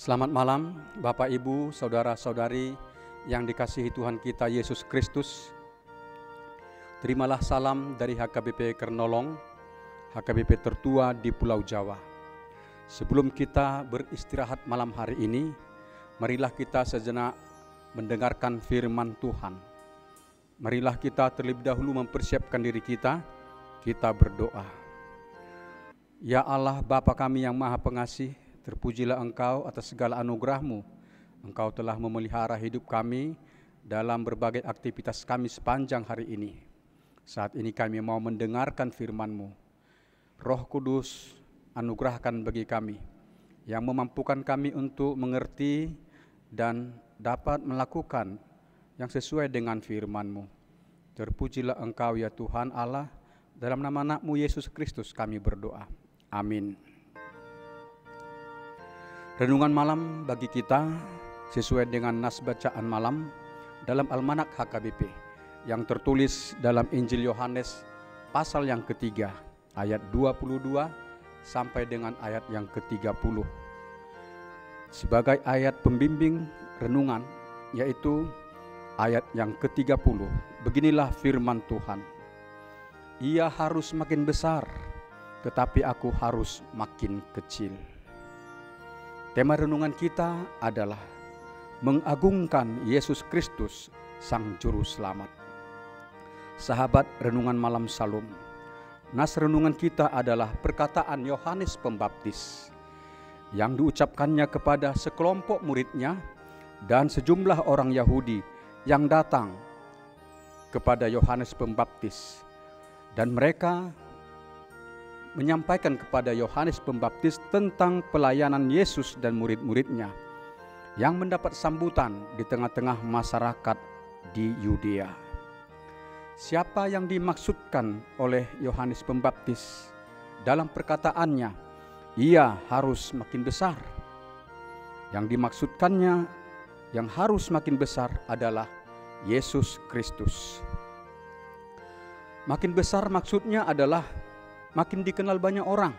Selamat malam Bapak Ibu, Saudara-saudari yang dikasihi Tuhan kita Yesus Kristus. Terimalah salam dari HKBP Kernolong, HKBP tertua di Pulau Jawa. Sebelum kita beristirahat malam hari ini, marilah kita sejenak mendengarkan firman Tuhan. Marilah kita terlebih dahulu mempersiapkan diri kita berdoa. Ya Allah Bapa kami yang Maha Pengasih, terpujilah Engkau atas segala anugerah-Mu. Engkau telah memelihara hidup kami dalam berbagai aktivitas kami sepanjang hari ini. Saat ini kami mau mendengarkan firman-Mu. Roh Kudus, anugerahkan bagi kami yang memampukan kami untuk mengerti dan dapat melakukan yang sesuai dengan firman-Mu. Terpujilah Engkau ya Tuhan Allah, dalam nama anak-Mu Yesus Kristus kami berdoa. Amin. Renungan malam bagi kita sesuai dengan nas bacaan malam dalam Almanak HKBP yang tertulis dalam Injil Yohanes pasal yang ketiga ayat 22 sampai dengan ayat yang ke-30. Sebagai ayat pembimbing renungan yaitu ayat yang ke-30. Beginilah firman Tuhan. Ia harus makin besar, tetapi aku harus makin kecil. Tema renungan kita adalah mengagungkan Yesus Kristus, Sang Juru Selamat. Sahabat renungan malam Salum, nas renungan kita adalah perkataan Yohanes Pembaptis yang diucapkannya kepada sekelompok muridnya dan sejumlah orang Yahudi yang datang kepada Yohanes Pembaptis, dan mereka menyampaikan kepada Yohanes Pembaptis tentang pelayanan Yesus dan murid-muridnya yang mendapat sambutan di tengah-tengah masyarakat di Yudea. Siapa yang dimaksudkan oleh Yohanes Pembaptis dalam perkataannya, ia harus makin besar? Yang dimaksudkannya yang harus makin besar adalah Yesus Kristus. Makin besar maksudnya adalah makin dikenal banyak orang,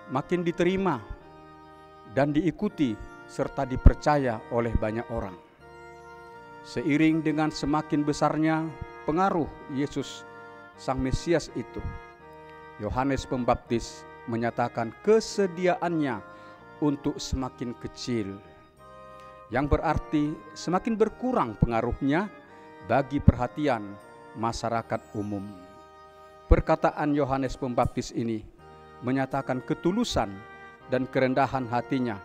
makin diterima dan diikuti serta dipercaya oleh banyak orang. Seiring dengan semakin besarnya pengaruh Yesus Sang Mesias itu, Yohanes Pembaptis menyatakan kesediaannya untuk semakin kecil, yang berarti semakin berkurang pengaruhnya bagi perhatian masyarakat umum. Perkataan Yohanes Pembaptis ini menyatakan ketulusan dan kerendahan hatinya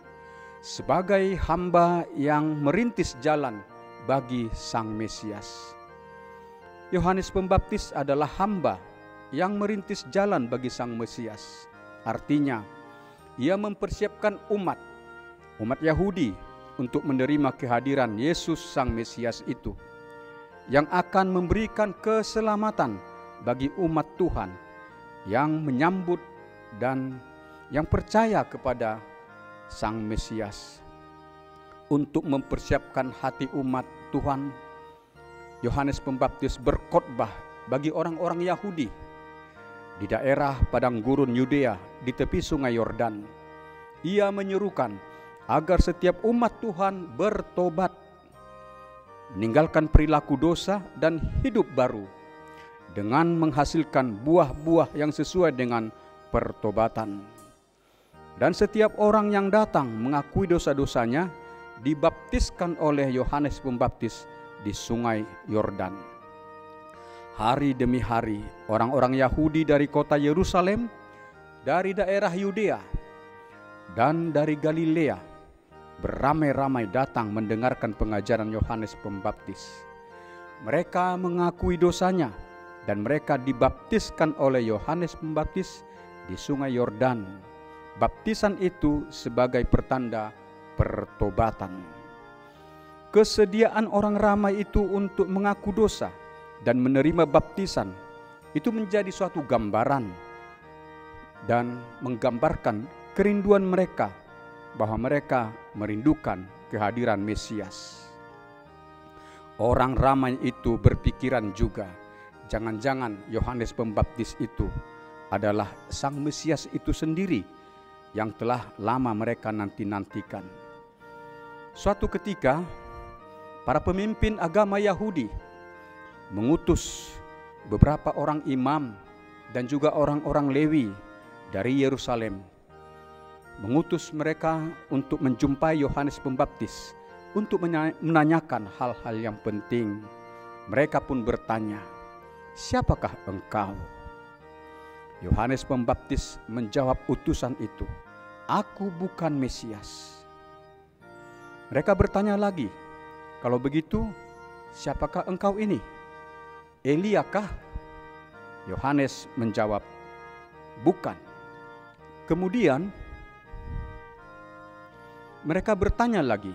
sebagai hamba yang merintis jalan bagi Sang Mesias. Yohanes Pembaptis adalah hamba yang merintis jalan bagi Sang Mesias. Artinya, ia mempersiapkan umat Yahudi untuk menerima kehadiran Yesus Sang Mesias itu, yang akan memberikan keselamatan bagi umat Tuhan yang menyambut dan yang percaya kepada Sang Mesias. Untuk mempersiapkan hati umat Tuhan, Yohanes Pembaptis berkhotbah bagi orang-orang Yahudi di daerah padang gurun Yudea di tepi sungai Yordan. Ia menyerukan agar setiap umat Tuhan bertobat, meninggalkan perilaku dosa dan hidup baru dengan menghasilkan buah-buah yang sesuai dengan pertobatan. Dan setiap orang yang datang mengakui dosa-dosanya dibaptiskan oleh Yohanes Pembaptis di sungai Yordan. Hari demi hari orang-orang Yahudi dari kota Yerusalem, dari daerah Yudea dan dari Galilea beramai-ramai datang mendengarkan pengajaran Yohanes Pembaptis. Mereka mengakui dosanya dan mereka dibaptiskan oleh Yohanes Pembaptis di sungai Yordan. Baptisan itu sebagai pertanda pertobatan. Kesediaan orang ramai itu untuk mengaku dosa dan menerima baptisan itu menjadi suatu gambaran dan menggambarkan kerinduan mereka bahwa mereka merindukan kehadiran Mesias. Orang ramai itu berpikiran juga, jangan-jangan Yohanes Pembaptis itu adalah Sang Mesias itu sendiri yang telah lama mereka nanti-nantikan. Suatu ketika, para pemimpin agama Yahudi mengutus beberapa orang imam dan juga orang-orang Lewi dari Yerusalem, mengutus mereka untuk menjumpai Yohanes Pembaptis untuk menanyakan hal-hal yang penting. Mereka pun bertanya, "Siapakah engkau?" Yohanes Pembaptis menjawab utusan itu, "Aku bukan Mesias." Mereka bertanya lagi, "Kalau begitu, siapakah engkau ini? Eliakah?" Yohanes menjawab, "Bukan." Kemudian mereka bertanya lagi,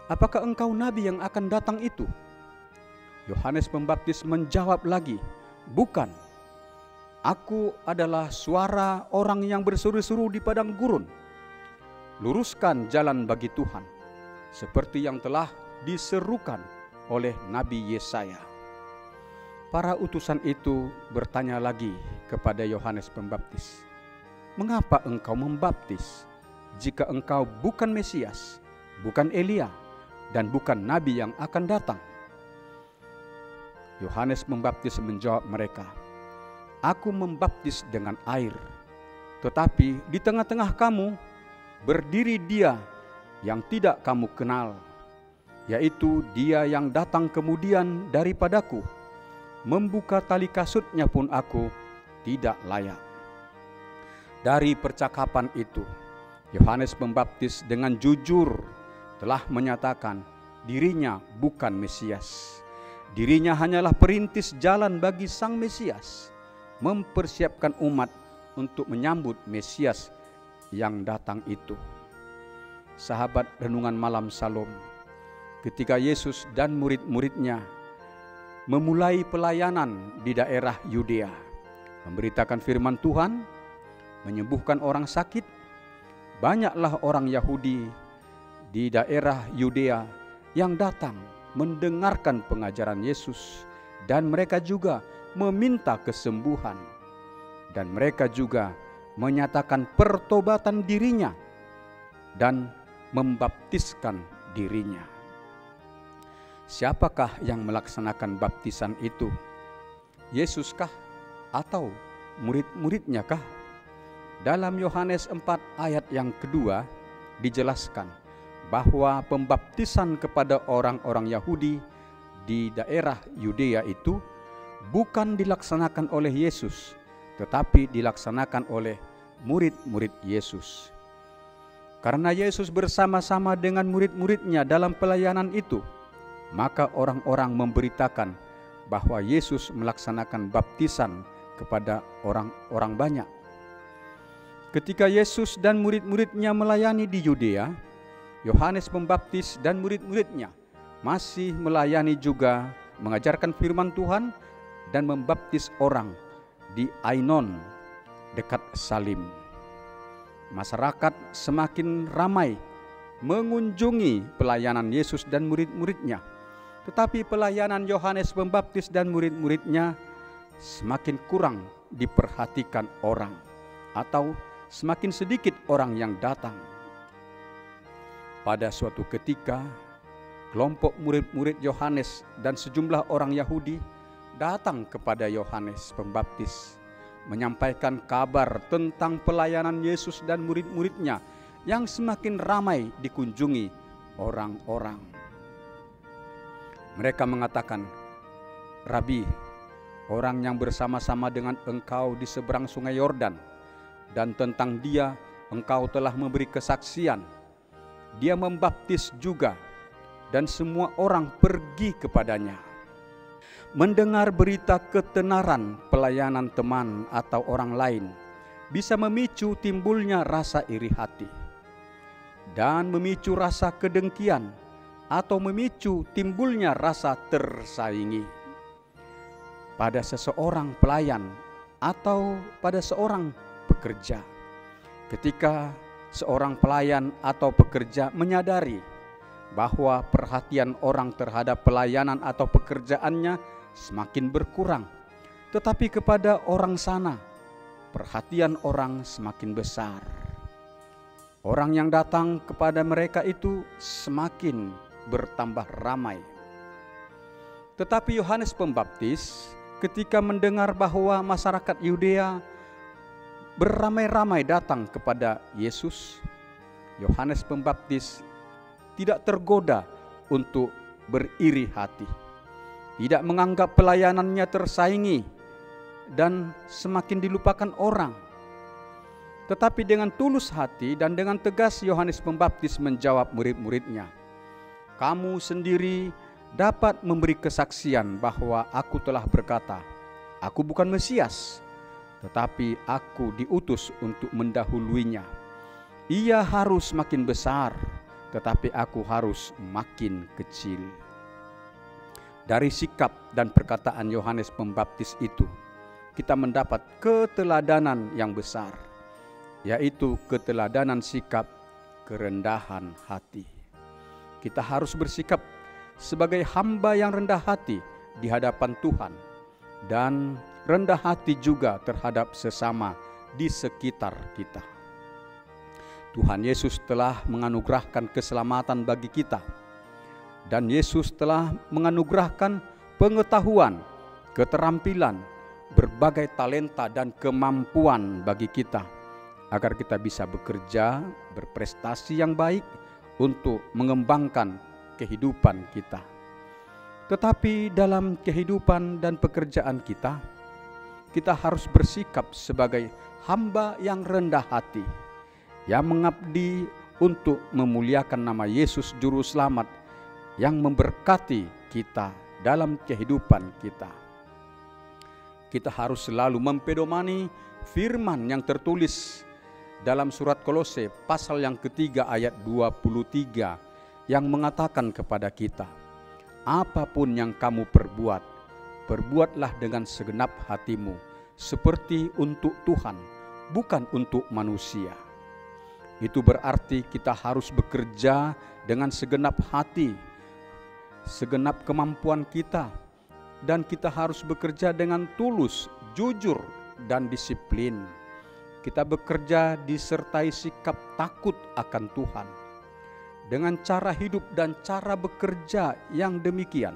"Apakah engkau nabi yang akan datang itu?" Yohanes Pembaptis menjawab lagi, "Bukan. Aku adalah suara orang yang berseru-seru di padang gurun. Luruskan jalan bagi Tuhan, seperti yang telah diserukan oleh Nabi Yesaya." Para utusan itu bertanya lagi kepada Yohanes Pembaptis, "Mengapa engkau membaptis jika engkau bukan Mesias, bukan Elia, dan bukan nabi yang akan datang?" Yohanes Pembaptis menjawab mereka, "Aku membaptis dengan air, tetapi di tengah-tengah kamu berdiri Dia yang tidak kamu kenal, yaitu Dia yang datang kemudian daripadaku. Membuka tali kasutnya pun aku tidak layak." Dari percakapan itu, Yohanes Pembaptis dengan jujur telah menyatakan dirinya bukan Mesias. Dirinya hanyalah perintis jalan bagi Sang Mesias, mempersiapkan umat untuk menyambut Mesias yang datang itu. Sahabat Renungan Malam Salom, ketika Yesus dan murid-muridnya memulai pelayanan di daerah Yudea, memberitakan firman Tuhan, menyembuhkan orang sakit, banyaklah orang Yahudi di daerah Yudea yang datang mendengarkan pengajaran Yesus, dan mereka juga meminta kesembuhan, dan mereka juga menyatakan pertobatan dirinya dan membaptiskan dirinya. Siapakah yang melaksanakan baptisan itu? Yesuskah atau murid-muridnya kah? Dalam Yohanes 4 ayat yang kedua dijelaskan bahwa pembaptisan kepada orang-orang Yahudi di daerah Yudea itu bukan dilaksanakan oleh Yesus, tetapi dilaksanakan oleh murid-murid Yesus. Karena Yesus bersama-sama dengan murid-muridnya dalam pelayanan itu, maka orang-orang memberitakan bahwa Yesus melaksanakan baptisan kepada orang-orang banyak. Ketika Yesus dan murid-muridnya melayani di Yudea, Yohanes Pembaptis dan murid-muridnya masih melayani juga, mengajarkan firman Tuhan dan membaptis orang di Ainon dekat Salim. Masyarakat semakin ramai mengunjungi pelayanan Yesus dan murid-muridnya, tetapi pelayanan Yohanes Pembaptis dan murid-muridnya semakin kurang diperhatikan orang, atau semakin sedikit orang yang datang. Pada suatu ketika, kelompok murid-murid Yohanes dan sejumlah orang Yahudi datang kepada Yohanes Pembaptis, menyampaikan kabar tentang pelayanan Yesus dan murid-muridnya yang semakin ramai dikunjungi orang-orang. Mereka mengatakan, "Rabi, orang yang bersama-sama dengan engkau di seberang sungai Yordan, dan tentang dia engkau telah memberi kesaksian. Dia membaptis juga, dan semua orang pergi kepadanya." Mendengar berita ketenaran pelayanan teman atau orang lain bisa memicu timbulnya rasa iri hati, dan memicu rasa kedengkian, atau memicu timbulnya rasa tersaingi pada seseorang pelayan atau pada seorang pekerja. Ketika seorang pelayan atau pekerja menyadari bahwa perhatian orang terhadap pelayanan atau pekerjaannya semakin berkurang, tetapi kepada orang sana perhatian orang semakin besar, Orang yang datang kepada mereka itu semakin bertambah ramai. Tetapi Yohanes Pembaptis ketika mendengar bahwa masyarakat Yudea beramai-ramai datang kepada Yesus, Yohanes Pembaptis tidak tergoda untuk beriri hati, tidak menganggap pelayanannya tersaingi dan semakin dilupakan orang. Tetapi dengan tulus hati dan dengan tegas Yohanes Pembaptis menjawab murid-muridnya, "Kamu sendiri dapat memberi kesaksian bahwa aku telah berkata, aku bukan Mesias, tetapi aku diutus untuk mendahuluinya. Ia harus makin besar, tetapi aku harus makin kecil." Dari sikap dan perkataan Yohanes Pembaptis itu, kita mendapat keteladanan yang besar, yaitu keteladanan sikap kerendahan hati. Kita harus bersikap sebagai hamba yang rendah hati di hadapan Tuhan dan rendah hati juga terhadap sesama di sekitar kita. Tuhan Yesus telah menganugerahkan keselamatan bagi kita, dan Yesus telah menganugerahkan pengetahuan, keterampilan, berbagai talenta dan kemampuan bagi kita, agar kita bisa bekerja, berprestasi yang baik untuk mengembangkan kehidupan kita. Tetapi dalam kehidupan dan pekerjaan kita, kita harus bersikap sebagai hamba yang rendah hati, yang mengabdi untuk memuliakan nama Yesus Juru Selamat yang memberkati kita dalam kehidupan kita. Kita harus selalu mempedomani firman yang tertulis dalam surat Kolose pasal yang ketiga ayat 23 yang mengatakan kepada kita, "Apapun yang kamu perbuat, perbuatlah dengan segenap hatimu, seperti untuk Tuhan, bukan untuk manusia." Itu berarti kita harus bekerja dengan segenap hati, segenap kemampuan kita, dan kita harus bekerja dengan tulus, jujur, dan disiplin. Kita bekerja disertai sikap takut akan Tuhan. Dengan cara hidup dan cara bekerja yang demikian,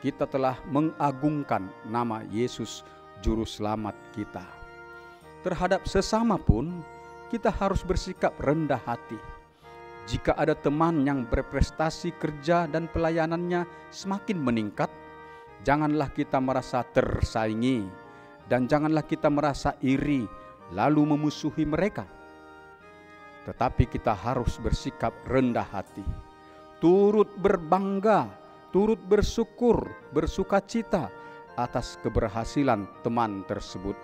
kita telah mengagungkan nama Yesus Juru Selamat kita. Terhadap sesama pun, kita harus bersikap rendah hati. Jika ada teman yang berprestasi kerja dan pelayanannya semakin meningkat, janganlah kita merasa tersaingi dan janganlah kita merasa iri lalu memusuhi mereka. Tetapi kita harus bersikap rendah hati, turut berbangga, turut bersyukur, bersukacita atas keberhasilan teman tersebut.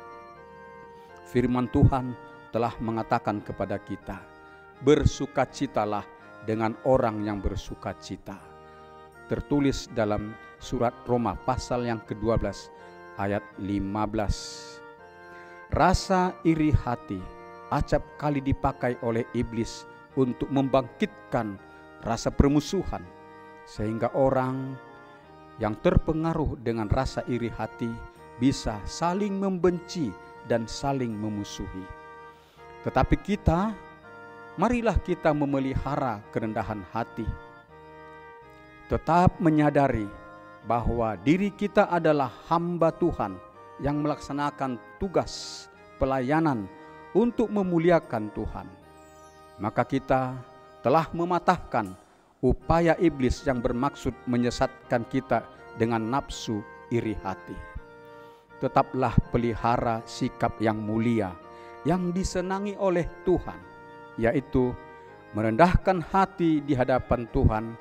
Firman Tuhan telah mengatakan kepada kita, bersukacitalah dengan orang yang bersukacita. Tertulis dalam surat Roma pasal yang ke-12 ayat 15. Rasa iri hati acap kali dipakai oleh iblis untuk membangkitkan rasa permusuhan, sehingga orang yang terpengaruh dengan rasa iri hati bisa saling membenci dan saling memusuhi. Tetapi marilah kita memelihara kerendahan hati, tetap menyadari bahwa diri kita adalah hamba Tuhan yang melaksanakan tugas pelayanan untuk memuliakan Tuhan. Maka kita telah mematahkan upaya iblis yang bermaksud menyesatkan kita dengan nafsu iri hati. Tetaplah pelihara sikap yang mulia yang disenangi oleh Tuhan, yaitu merendahkan hati di hadapan Tuhan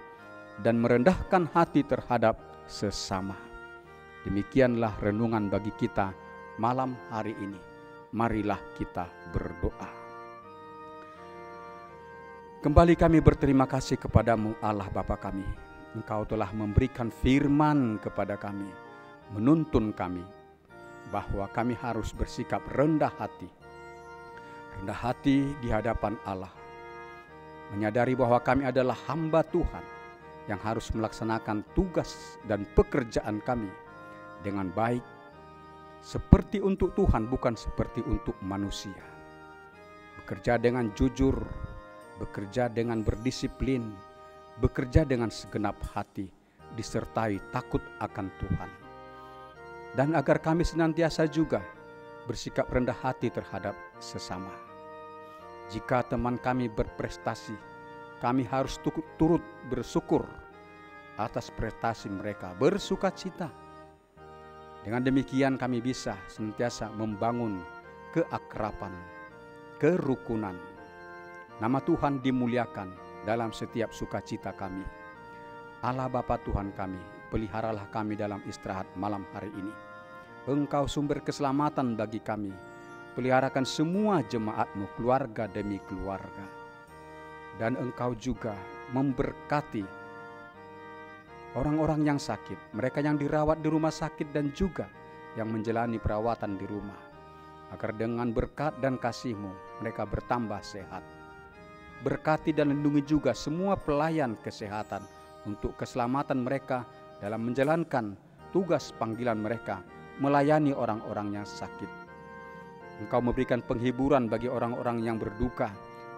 dan merendahkan hati terhadap sesama. Demikianlah renungan bagi kita malam hari ini. Marilah kita berdoa. Kembali kami berterima kasih kepadamu Allah Bapa kami. Engkau telah memberikan firman kepada kami, menuntun kami bahwa kami harus bersikap rendah hati. Rendah hati di hadapan Allah. Menyadari bahwa kami adalah hamba Tuhan yang harus melaksanakan tugas dan pekerjaan kami dengan baik, seperti untuk Tuhan, bukan seperti untuk manusia. Bekerja dengan jujur, bekerja dengan berdisiplin, bekerja dengan segenap hati, disertai takut akan Tuhan. Dan agar kami senantiasa juga bersikap rendah hati terhadap sesama. Jika teman kami berprestasi, kami harus turut bersyukur atas prestasi mereka, bersukacita. Dengan demikian kami bisa senantiasa membangun keakraban, kerukunan. Nama Tuhan dimuliakan dalam setiap sukacita kami. Allah Bapa Tuhan kami, peliharalah kami dalam istirahat malam hari ini. Engkau sumber keselamatan bagi kami. Peliharakan semua jemaat-Mu keluarga demi keluarga. Dan Engkau juga memberkati orang-orang yang sakit, mereka yang dirawat di rumah sakit dan juga yang menjalani perawatan di rumah. Agar dengan berkat dan kasih-Mu mereka bertambah sehat. Berkati dan lindungi juga semua pelayan kesehatan untuk keselamatan mereka dalam menjalankan tugas panggilan mereka melayani orang-orang yang sakit. Engkau memberikan penghiburan bagi orang-orang yang berduka,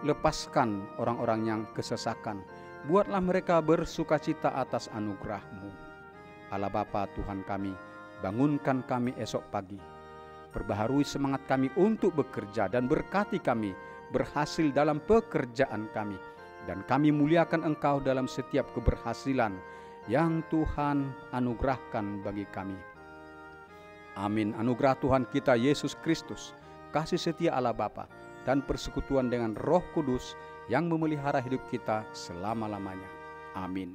lepaskan orang-orang yang kesesakan, buatlah mereka bersukacita atas anugerah-Mu. Allah Bapa Tuhan kami, bangunkan kami esok pagi, perbaharui semangat kami untuk bekerja dan berkati kami berhasil dalam pekerjaan kami, dan kami muliakan Engkau dalam setiap keberhasilan yang Tuhan anugerahkan bagi kami. Amin. Anugerah Tuhan kita Yesus Kristus, kasih setia Allah Bapa, dan persekutuan dengan Roh Kudus yang memelihara hidup kita selama-lamanya. Amin.